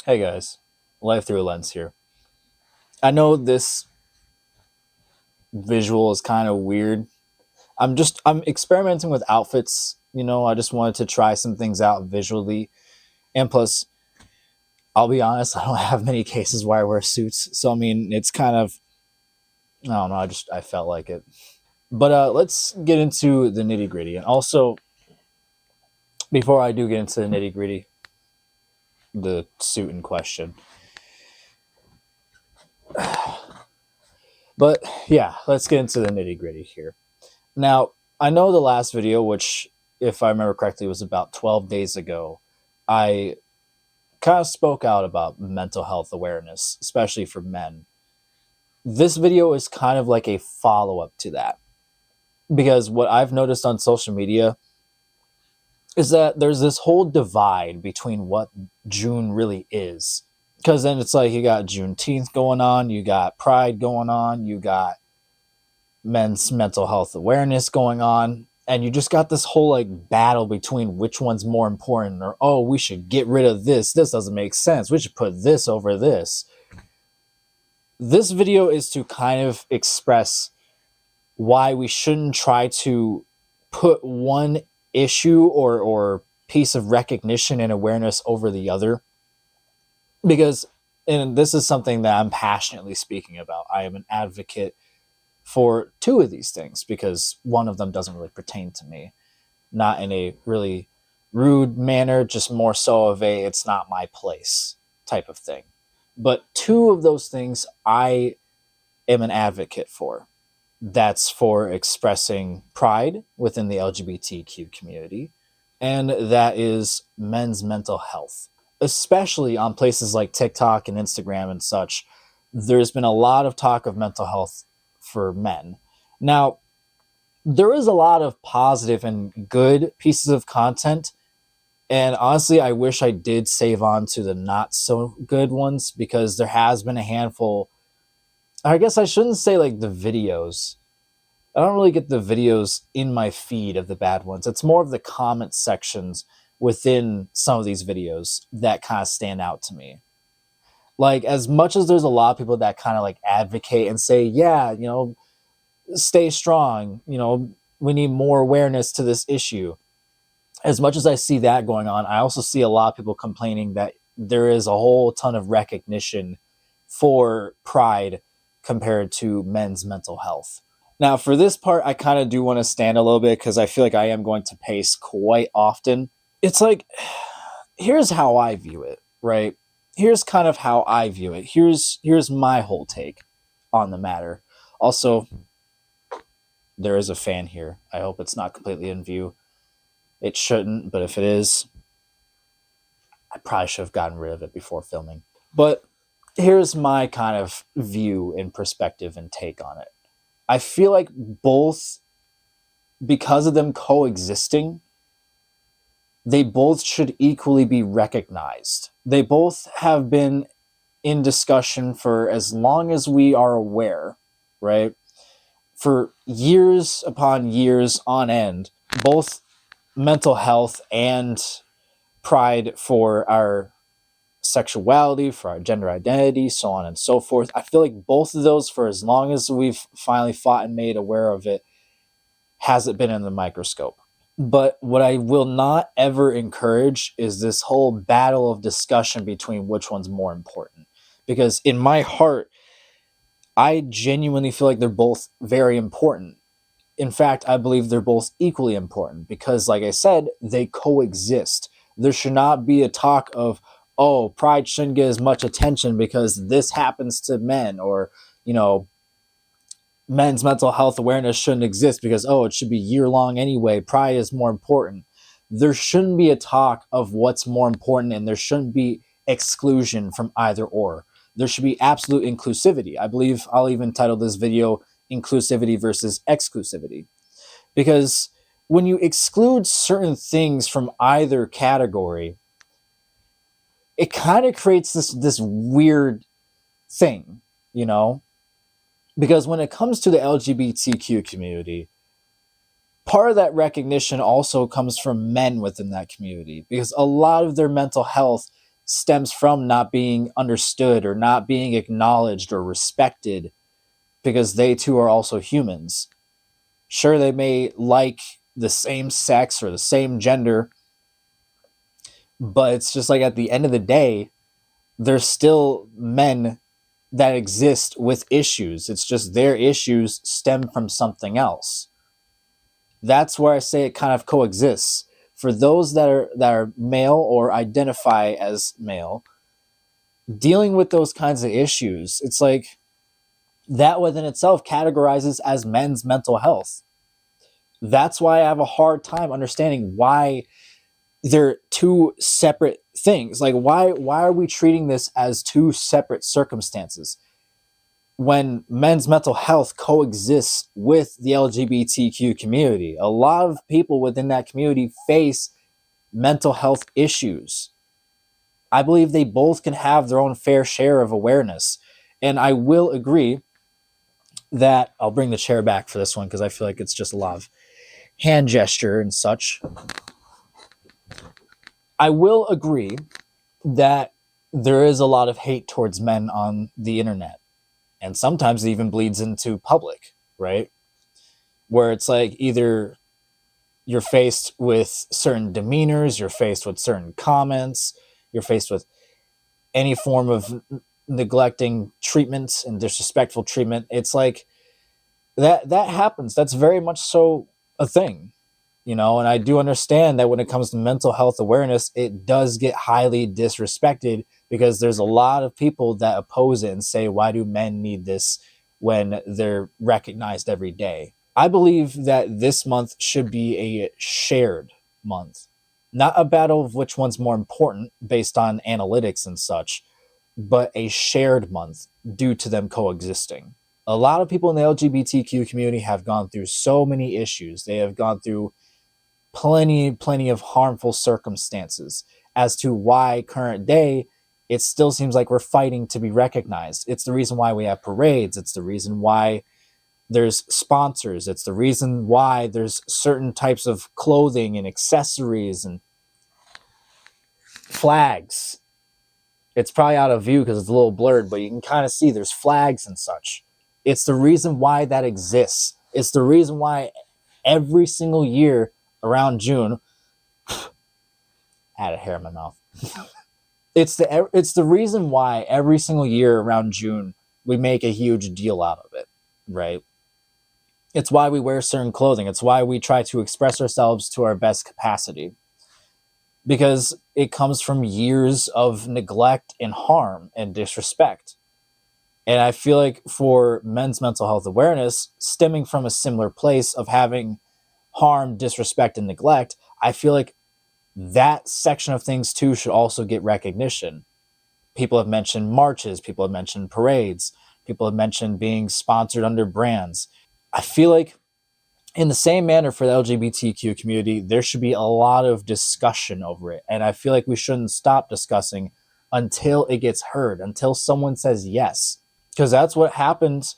Hey guys, Life Through a Lens here. I know this visual is kind of weird. I'm experimenting with outfits, I just wanted to try some things out visually. And plus, I'll be honest, I don't have many cases where I wear suits. So I mean, it's kind of I don't know, I felt like it. But let's get into the nitty-gritty. And also, before I do get into the nitty-gritty, the suit in question. But yeah, let's get into the nitty-gritty here. Now, I know the last video, which, if I remember correctly, was about 12 days ago, I kind of spoke out about mental health awareness, especially for men. This video is kind of like a follow-up to that. Because what I've noticed on social media is that there's this whole divide between what June really is. Because then it's like you got Juneteenth going on, you got Pride going on, you got men's mental health awareness going on, and you just got this whole like battle between which one's more important, or oh, we should get rid of this doesn't make sense, we should put this over this. This video is to kind of express why we shouldn't try to put one issue or piece of recognition and awareness over the other, because, and this is something that I'm passionately speaking about, I am an advocate for two of these things because one of them doesn't really pertain to me, not in a really rude manner, just more so of a it's not my place type of thing. But two of those things I am an advocate for. That's for expressing pride within the LGBTQ community, and that is men's mental health. Especially on places like TikTok and Instagram and such, there's been a lot of talk of mental health for men. Now, there is a lot of positive and good pieces of content, and honestly, I wish I did save on to the not so good ones, because there has been a handful. I guess I shouldn't say like the videos. I don't really get the videos in my feed of the bad ones. It's more of the comment sections within some of these videos that kind of stand out to me. Like, as much as there's a lot of people that kind of like advocate and say, yeah, stay strong, we need more awareness to this issue. As much as I see that going on, I also see a lot of people complaining that there is a whole ton of recognition for pride compared to men's mental health. Now, for this part, I kind of do want to stand a little bit because I feel like I am going to pace quite often. It's like, here's how I view it, right? Here's kind of how I view it. Here's my whole take on the matter. Also, there is a fan here. I hope it's not completely in view. It shouldn't, but if it is, I probably should have gotten rid of it before filming. But here's my kind of view and perspective and take on it. I feel like both, because of them coexisting, they both should equally be recognized. They both have been in discussion for as long as we are aware, right? For years upon years on end, both mental health and pride for our sexuality, for our gender identity, so on and so forth. I feel like both of those, for as long as we've finally fought and made aware of it, hasn't been in the microscope. But what I will not ever encourage is this whole battle of discussion between which one's more important. Because in my heart, I genuinely feel like they're both very important. In fact, I believe they're both equally important because, like I said, they coexist. There should not be a talk of, oh, pride shouldn't get as much attention because this happens to men, or, men's mental health awareness shouldn't exist because, oh, it should be year-long anyway. Pride is more important. There shouldn't be a talk of what's more important, and there shouldn't be exclusion from either or. There should be absolute inclusivity. I believe I'll even title this video Inclusivity versus Exclusivity. Because when you exclude certain things from either category, it kind of creates this weird thing, Because when it comes to the LGBTQ community, part of that recognition also comes from men within that community, because a lot of their mental health stems from not being understood or not being acknowledged or respected, because they too are also humans. Sure, they may like the same sex or the same gender, but it's just like at the end of the day, there's still men that exist with issues. It's just their issues stem from something else. That's where I say it kind of coexists. For those that are male or identify as male, dealing with those kinds of issues, it's like that within itself categorizes as men's mental health. That's why I have a hard time understanding why they're two separate things. Like why are we treating this as two separate circumstances when men's mental health coexists with the LGBTQ community? A lot of people within that community face mental health issues. I believe they both can have their own fair share of awareness. And I will agree that I'll bring the chair back for this one because I feel like it's just a lot of hand gesture and such. I will agree that there is a lot of hate towards men on the internet. And sometimes it even bleeds into public, right? Where it's like either you're faced with certain demeanors, you're faced with certain comments, you're faced with any form of neglecting treatment and disrespectful treatment. It's like that happens. That's very much so a thing, and I do understand that when it comes to mental health awareness, it does get highly disrespected because there's a lot of people that oppose it and say, why do men need this when they're recognized every day? I believe that this month should be a shared month, not a battle of which one's more important based on analytics and such, but a shared month due to them coexisting. A lot of people in the LGBTQ community have gone through so many issues. They have gone through plenty of harmful circumstances as to why current day it still seems like we're fighting to be recognized. It's the reason why we have parades. It's the reason why there's sponsors. It's the reason why there's certain types of clothing and accessories and flags. It's probably out of view because it's a little blurred, but you can kind of see there's flags and such. It's the reason why that exists. It's the reason why every single year around June, I had a hair in my mouth. It's the reason why every single year around June we make a huge deal out of it, right? It's why we wear certain clothing. It's why we try to express ourselves to our best capacity, because it comes from years of neglect and harm and disrespect. And I feel like for men's mental health awareness, stemming from a similar place of having harm, disrespect, and neglect, I feel like that section of things too should also get recognition. People have mentioned marches, people have mentioned parades, people have mentioned being sponsored under brands. I feel like in the same manner for the LGBTQ community, there should be a lot of discussion over it. And I feel like we shouldn't stop discussing until it gets heard, until someone says yes. Because that's what happens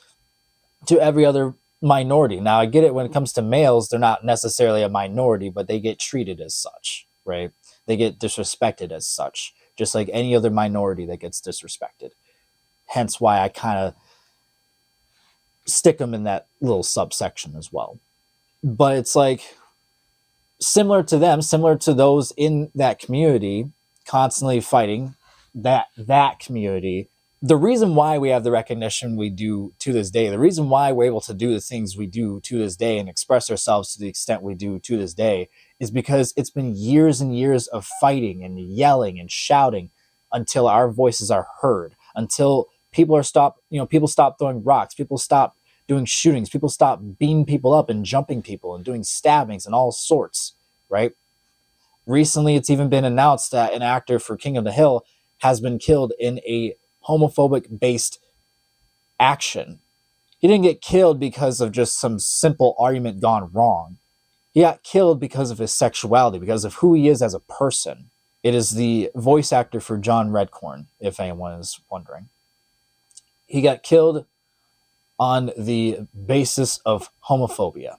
to every other minority. Now, I get it when it comes to males, they're not necessarily a minority, but they get treated as such, right? They get disrespected as such, just like any other minority that gets disrespected. Hence why I kind of stick them in that little subsection as well. But it's like similar to them, similar to those in that community, constantly fighting that community. The reason why we have the recognition we do to this day, the reason why we're able to do the things we do to this day and express ourselves to the extent we do to this day, is because it's been years and years of fighting and yelling and shouting until our voices are heard, until people stop throwing rocks, people stop doing shootings, people stop beating people up and jumping people and doing stabbings and all sorts, right? Recently, it's even been announced that an actor for King of the Hill has been killed in a homophobic-based action. He didn't get killed because of just some simple argument gone wrong. He got killed because of his sexuality, because of who he is as a person. It is the voice actor for John Redcorn, if anyone is wondering. He got killed on the basis of homophobia.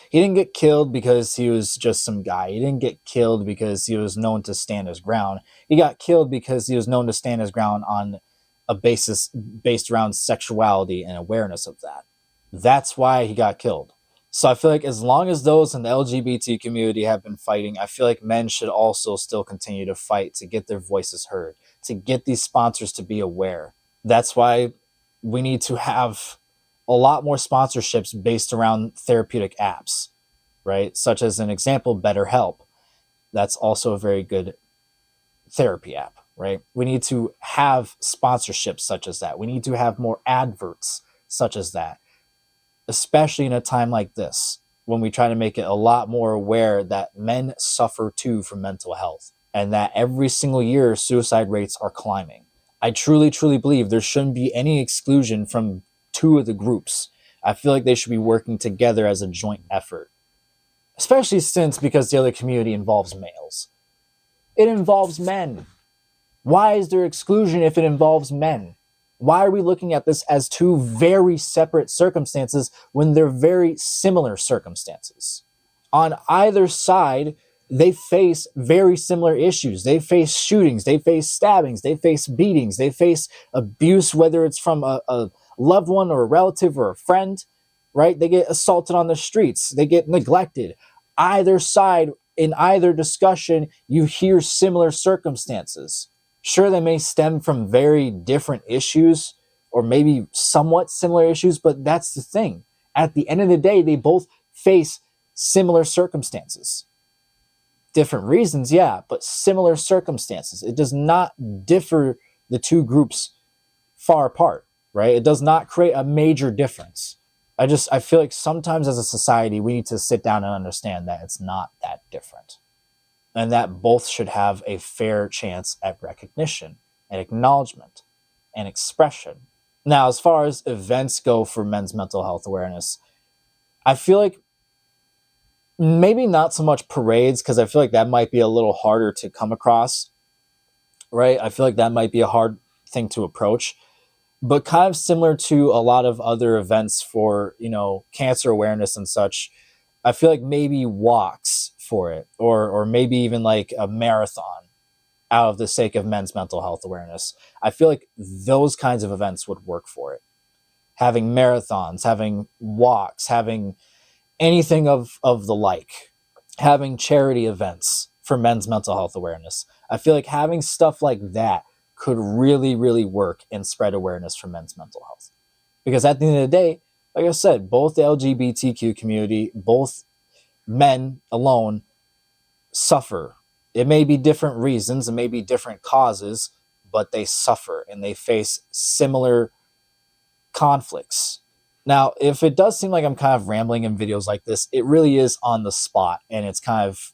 He didn't get killed because he was just some guy. He didn't get killed because he was known to stand his ground. He got killed because he was known to stand his ground on a basis based around sexuality and awareness of that. That's why he got killed. So I feel like as long as those in the LGBT community have been fighting, I feel like men should also still continue to fight to get their voices heard, to get these sponsors to be aware. That's why we need to have a lot more sponsorships based around therapeutic apps, right? Such as an example, BetterHelp. That's also a very good therapy app, right? We need to have sponsorships such as that. We need to have more adverts such as that, especially in a time like this when we try to make it a lot more aware that men suffer too from mental health and that every single year suicide rates are climbing. I truly, truly believe there shouldn't be any exclusion from two of the groups. I feel like they should be working together as a joint effort, especially since because the other community involves males. It involves men. Why is there exclusion if it involves men? Why are we looking at this as two very separate circumstances when they're very similar circumstances? On either side, they face very similar issues. They face shootings, they face stabbings, they face beatings, they face abuse, whether it's from a loved one or a relative or a friend, right? They get assaulted on the streets, they get neglected. Either side, in either discussion, you hear similar circumstances. Sure, they may stem from very different issues or maybe somewhat similar issues, but that's the thing. At the end of the day, they both face similar circumstances. Different reasons, yeah, but similar circumstances. It does not differ the two groups far apart, right? It does not create a major difference. I feel like sometimes as a society, we need to sit down and understand that it's not that different, and that both should have a fair chance at recognition and acknowledgement and expression. Now, as far as events go for men's mental health awareness, I feel like maybe not so much parades, because I feel like that might be a little harder to come across, right? I feel like that might be a hard thing to approach, but kind of similar to a lot of other events for, cancer awareness and such. I feel like maybe walks for it, or maybe even like a marathon out of the sake of men's mental health awareness. I feel like those kinds of events would work for it. Having marathons, having walks, having anything of the like, having charity events for men's mental health awareness. I feel like having stuff like that could really, really work and spread awareness for men's mental health. Because at the end of the day, like I said, both the LGBTQ community, both men alone suffer. It may be different reasons, it may be different causes, but they suffer and they face similar conflicts. Now, if it does seem like I'm kind of rambling in videos like this, it really is on the spot and it's kind of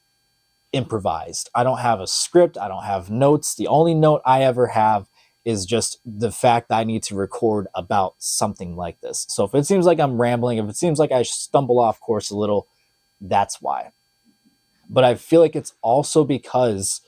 improvised. I don't have a script, I don't have notes. The only note I ever have is just the fact that I need to record about something like this. So if it seems like I'm rambling, if it seems like I stumble off course a little, that's why. But I feel like it's also because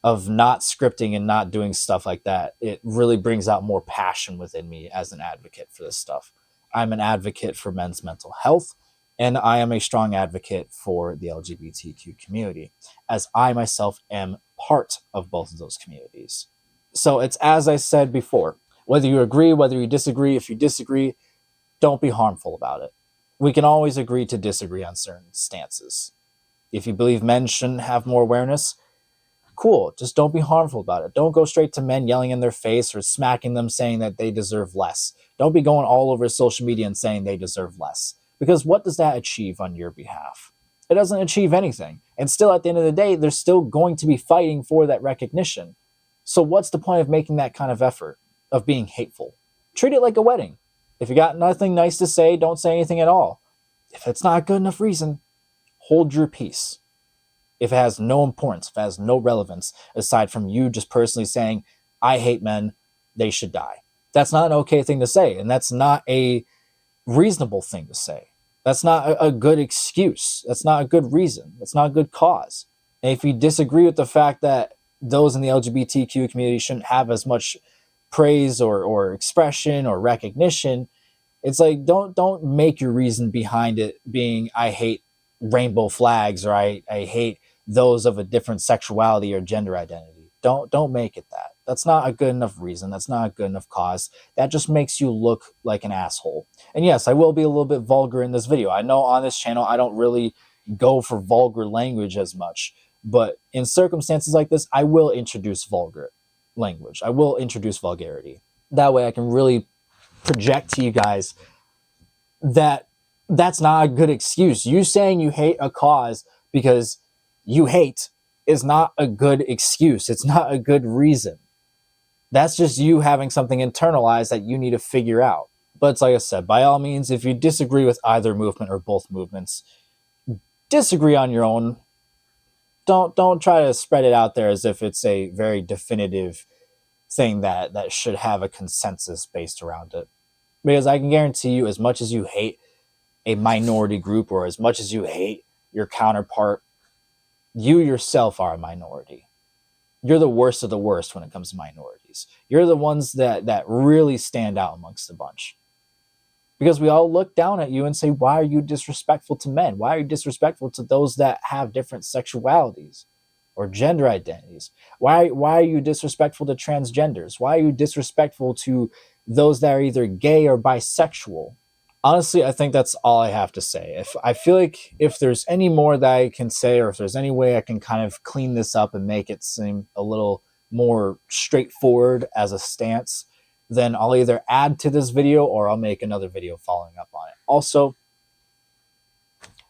of not scripting and not doing stuff like that. It really brings out more passion within me as an advocate for this stuff. I'm an advocate for men's mental health, and I am a strong advocate for the LGBTQ community, as I myself am part of both of those communities. So it's as I said before, whether you agree, whether you disagree, if you disagree, don't be harmful about it. We can always agree to disagree on certain stances. If you believe men shouldn't have more awareness, cool, just don't be harmful about it. Don't go straight to men yelling in their face or smacking them saying that they deserve less. Don't be going all over social media and saying they deserve less. Because what does that achieve on your behalf? It doesn't achieve anything. And still, at the end of the day, they're still going to be fighting for that recognition. So what's the point of making that kind of effort, of being hateful? Treat it like a wedding. If you got nothing nice to say, don't say anything at all. If it's not a good enough reason, hold your peace. If it has no importance, if it has no relevance, aside from you just personally saying, I hate men, they should die. That's not an okay thing to say, and that's not a reasonable thing to say. That's not a good excuse. That's not a good reason. That's not a good cause. And if you disagree with the fact that those in the LGBTQ community shouldn't have as much praise or expression or recognition, it's like don't make your reason behind it being I hate rainbow flags, or I hate those of a different sexuality or gender identity. Don't make it that. That's not a good enough reason. That's not a good enough cause. That just makes you look like an asshole. And yes, I will be a little bit vulgar in this video. I know on this channel I don't really go for vulgar language as much, but in circumstances like this, I will introduce vulgar language. I will introduce vulgarity. That way I can really project to you guys that that's not a good excuse. You saying you hate a cause because you hate is not a good excuse. It's not a good reason. That's just you having something internalized that you need to figure out. But it's like I said, by all means, if you disagree with either movement or both movements, disagree on your own. Don't try to spread it out there as if it's a very definitive thing that should have a consensus based around it. Because I can guarantee you, as much as you hate a minority group or as much as you hate your counterpart, you yourself are a minority. You're the worst of the worst when it comes to minorities. You're the ones that really stand out amongst the bunch. Because we all look down at you and say, why are you disrespectful to men? Why are you disrespectful to those that have different sexualities or gender identities? Why are you disrespectful to transgenders? Why are you disrespectful to those that are either gay or bisexual? Honestly, I think that's all I have to say. I feel like if there's any more that I can say, or if there's any way I can kind of clean this up and make it seem a little more straightforward as a stance, then I'll either add to this video or I'll make another video following up on it. Also,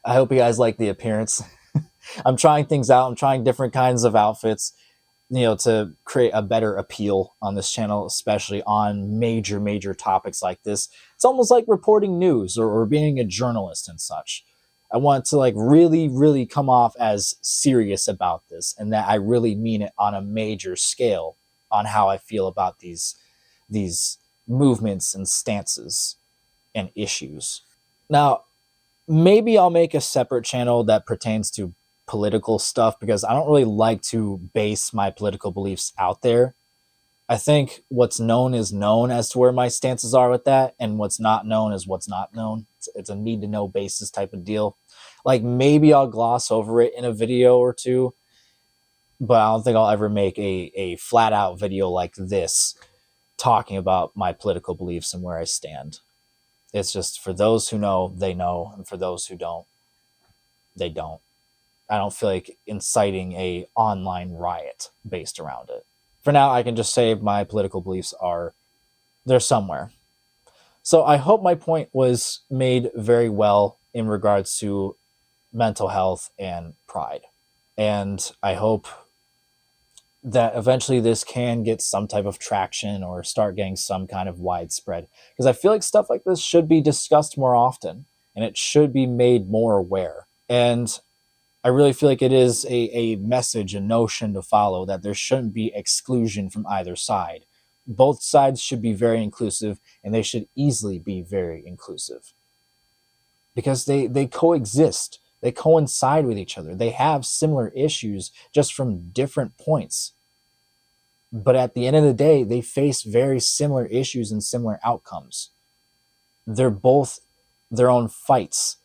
I hope you guys like the appearance. I'm trying things out. I'm trying different kinds of outfits, to create a better appeal on this channel, especially on major topics like this. It's almost like reporting news or being a journalist and such. I want to really come off as serious about this, and that I really mean it on a major scale on how I feel about these movements and stances and issues. Now, maybe I'll make a separate channel that pertains to political stuff, because I don't really like to base my political beliefs out there. I think what's known is known as to where my stances are with that, and what's not known is what's not known. It's a need to know basis type of deal. Like, maybe I'll gloss over it in a video or two, but I don't think I'll ever make a flat out video like this talking about my political beliefs and where I stand. It's just for those who know, they know, and for those who don't, they don't. I don't feel like inciting a online riot based around it. For now, I can just say my political beliefs they're somewhere. So I hope my point was made very well in regards to mental health and pride. And I hope that eventually this can get some type of traction or start getting some kind of widespread. Because I feel like stuff like this should be discussed more often, and it should be made more aware. And I really feel like it is a message, a notion to follow, that there shouldn't be exclusion from either side. Both sides should be very inclusive, and they should easily be very inclusive. Because they coexist. They coincide with each other. They have similar issues, just from different points. But at the end of the day, they face very similar issues and similar outcomes. They're both their own fights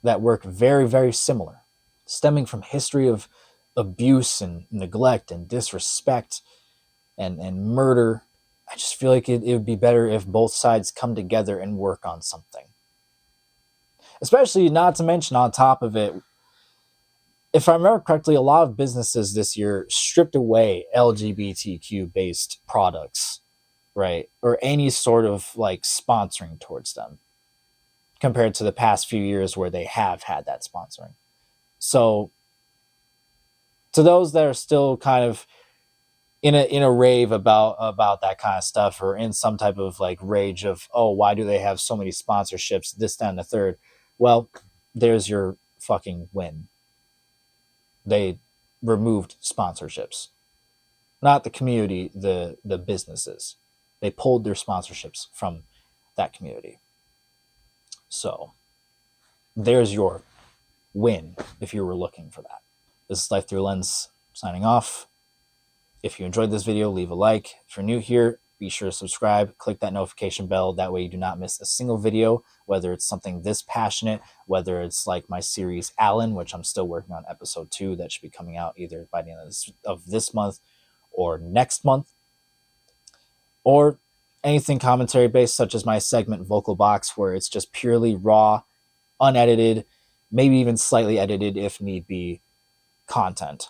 that work very similar, stemming from history of abuse and neglect and disrespect and murder. I just feel like it would be better if both sides come together and work on something. Especially, not to mention, on top of it, if I remember correctly, a lot of businesses this year stripped away LGBTQ based products, right? Or any sort of sponsoring towards them, compared to the past few years where they have had that sponsoring. So to those that are still kind of in a rave about that kind of stuff, or in some type of rage of, oh, why do they have so many sponsorships, this, that, and the third? Well, there's your fucking win. They removed sponsorships. Not the community, the businesses. They pulled their sponsorships from that community. So there's your win if you were looking for that. This is Life Through a Lens signing off. If you enjoyed this video, leave a like. If you're new here, be sure to subscribe, click that notification bell. That way you do not miss a single video, whether it's something this passionate, whether it's like my series Alan, which I'm still working on episode 2 that should be coming out either by the end of this month or next month, or anything commentary based, such as my segment Vocal Box, where it's just purely raw, unedited, maybe even slightly edited if need be content.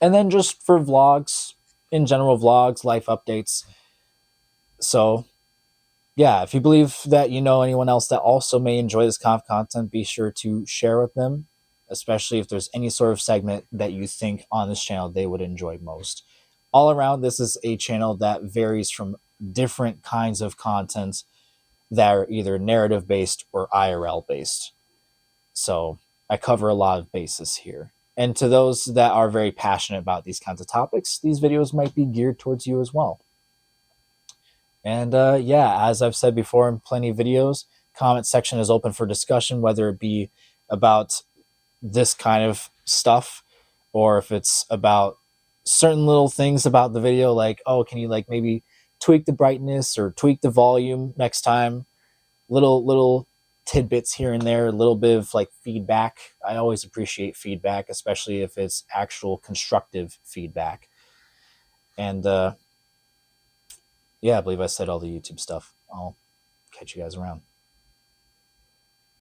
And then just for vlogs, in general, vlogs, life updates. So yeah, if you believe that you know anyone else that also may enjoy this kind of content, be sure to share with them, especially if there's any sort of segment that you think on this channel they would enjoy most. All around, this is a channel that varies from different kinds of content that are either narrative based or IRL based. So I cover a lot of bases here. And to those that are very passionate about these kinds of topics, these videos might be geared towards you as well. And yeah, as I've said before in plenty of videos, comment section is open for discussion, whether it be about this kind of stuff or if it's about certain little things about the video, like, oh, can you like maybe tweak the brightness or tweak the volume next time? Little tidbits here and there, a little bit of like feedback. I always appreciate feedback, especially if it's actual constructive feedback. And yeah, I believe I said all the YouTube stuff. I'll catch you guys around.